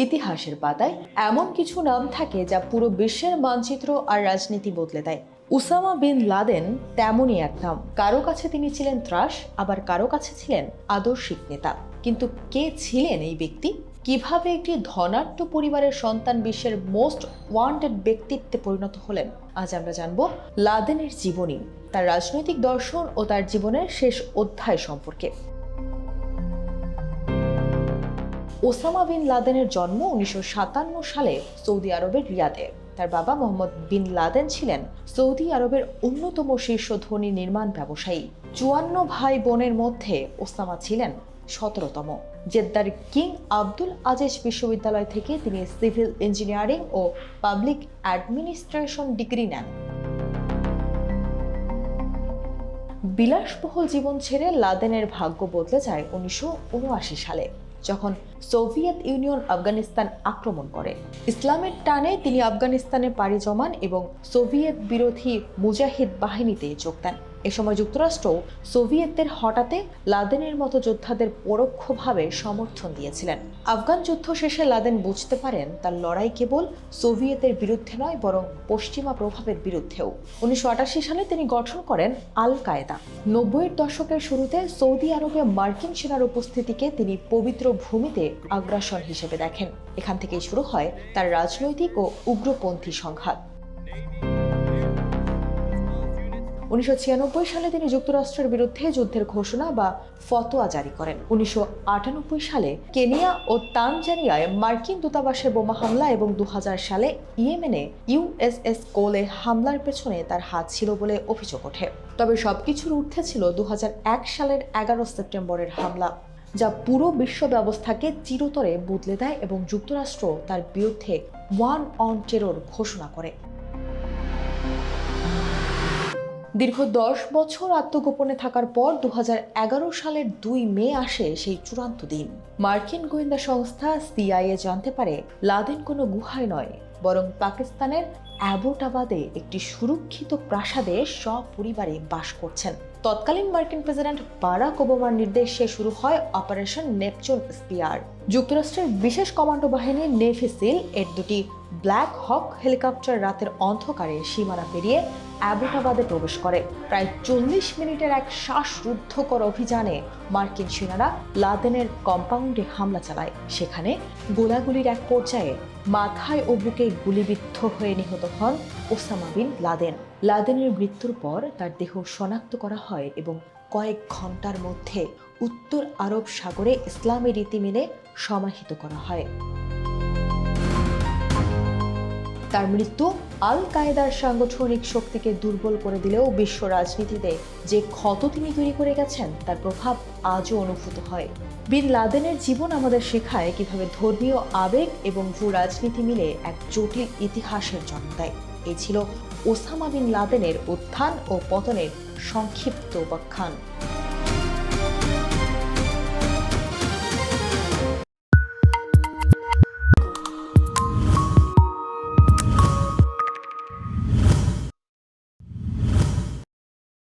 ইতিহাসের পাতায় এমন কিছু নাম থাকে যা পুরো বিশ্বের মানচিত্র আর রাজনীতি বদলে দেয়। উসামা বিন লাদেন তেমনই এক নাম। কারো কাছে তিনি ছিলেন ত্রাস, আবার কারো কাছে ছিলেন আদর্শিক নেতা। কিন্তু কে ছিলেন এই ব্যক্তি? কিভাবে একটি ধনাঢ্য পরিবারের সন্তান বিশ্বের মোস্ট ওয়ান্টেড ব্যক্তিত্বে পরিণত হলেন? আজ আমরা জানব লাদেনের জীবনী, তার রাজনৈতিক দর্শন ও তার জীবনের শেষ অধ্যায় সম্পর্কে। ওসামা বিন লাদেনের জন্ম 1957 সালে সৌদি আরবের রিয়াদে। তার বাবা মোহাম্মদ বিন লাদেন ছিলেন সৌদি আরবের অন্যতম শীর্ষ ধনী নির্মাণ ব্যবসায়ী। 54 ভাই বোনের মধ্যে ওসামা ছিলেন 17তম। জেদ্দার কিং আব্দুল আজিজ বিশ্ববিদ্যালয় থেকে তিনি সিভিল ইঞ্জিনিয়ারিং ও পাবলিক অ্যাডমিনিস্ট্রেশন ডিগ্রি নেন। বিলাসবহুল জীবন ছেড়ে লাদেনের ভাগ্য বদলে যায় 1979 সালে, যখন সোভিয়েত ইউনিয়ন আফগানিস্তান আক্রমণ করে। ইসলামের টানে তিনি আফগানিস্তানে পাড়ি জমান এবং সোভিয়েত বিরোধী মুজাহিদ বাহিনীতে যোগ দেন। এ সময় যুক্তরাষ্ট্র সোভিয়েতদের হটাতে লাদেনের মতো যোদ্ধাদের পরোক্ষভাবে সমর্থন দিয়েছিলেন। আফগান যুদ্ধ শেষে লাদেন বুঝতে পারেন তার লড়াই কেবল সোভিয়েতের বিরুদ্ধে নয়, বরং পশ্চিমা প্রভাবের বিরুদ্ধেও। 1988 সালে তিনি গঠন করেন আল কায়েদা। 90-এর দশকের শুরুতে সৌদি আরবে মার্কিন সেনার উপস্থিতিকে তিনি পবিত্র ভূমিতে আগ্রাসন হিসেবে দেখেন। এখান থেকেই শুরু হয় তার রাজনৈতিক ও উগ্রপন্থী সংঘাত। 1996 সালে তিনি যুক্তরাষ্ট্রের বিরুদ্ধে যুদ্ধের ঘোষণা বা ফতোয়া জারি করেন। 1998 সালে কেনিয়া ও তানজানিয়ায় মার্কিন দূতাবাসে বোমা হামলা এবং 2000 সালে ইয়েমেনে ইউএসএস কোলে হামলার পেছনে তার হাত ছিল বলে অভিযোগ ওঠে। তবে সবকিছুর ঊর্ধ্বে ছিল 2001 সালের 11 সেপ্টেম্বরের হামলা, যা পুরো বিশ্ব ব্যবস্থাকে চিরতরে বদলে দেয় এবং যুক্তরাষ্ট্র তার বিরুদ্ধে ওয়ার অন টেরর ঘোষণা করে। দীর্ঘ 10 বছর আত্মগোপনে থাকার পর 2011 সালের 2 মে আসে সেই চূড়ান্ত দিন। মার্কিন গোয়েন্দা সংস্থা সিআইএ জানতে পারে লাদেন কোনো গুহায় নয়, বরং পাকিস্তানের অ্যাবোটাবাদে একটি সুরক্ষিত প্রাসাদে সপরিবারে বাস করছেন। তৎকালীন মার্কিন প্রেসিডেন্ট বারাক ওবামার নির্দেশে শুরু হয় অপারেশন নেপচুন স্পিয়ার। যুক্তরাষ্ট্রের বিশেষ কমান্ডো বাহিনী নেভি সিল এর 2টি ব্ল্যাক হক হেলিকপ্টার রাতের অন্ধকারে সীমানা পেরিয়ে অ্যাবোটাবাদে প্রবেশ করে। প্রায় 40 মিনিটের এক শ্বাসরুদ্ধকর অভিযানে মার্কিন সেনারা লাদেনের কম্পাউন্ডে হামলা চালায়। সেখানে গোলাগুলির এক পর্যায়ে মাথায় ও বুকে গুলিবিদ্ধ হয়ে নিহত হন ওসামা বিন লাদেন। লাদেনের মৃত্যুর পর তার দেহ শনাক্ত করা হয় এবং কয়েক ঘন্টার মধ্যে উত্তর আরব সাগরে ইসলামী রীতি মেনে সমাহিত করা হয়। তার মৃত্যু আল কায়েদার সাংগঠনিক শক্তিকে দুর্বল করে দিলেও বিশ্ব রাজনীতিতে যে ক্ষত তিনি তৈরি করে গেছেন তার প্রভাব আজও অনুভূত হয়। বিন লাদেনের জীবন আমাদের শেখায় কিভাবে ধর্মীয় আবেগ এবং ভূ রাজনীতি মিলে এক জটিল ইতিহাসের জন্ম দেয়। এই ছিল ওসামা বিন লাদেনের উত্থান ও পতনের সংক্ষিপ্ত উপাখ্যান।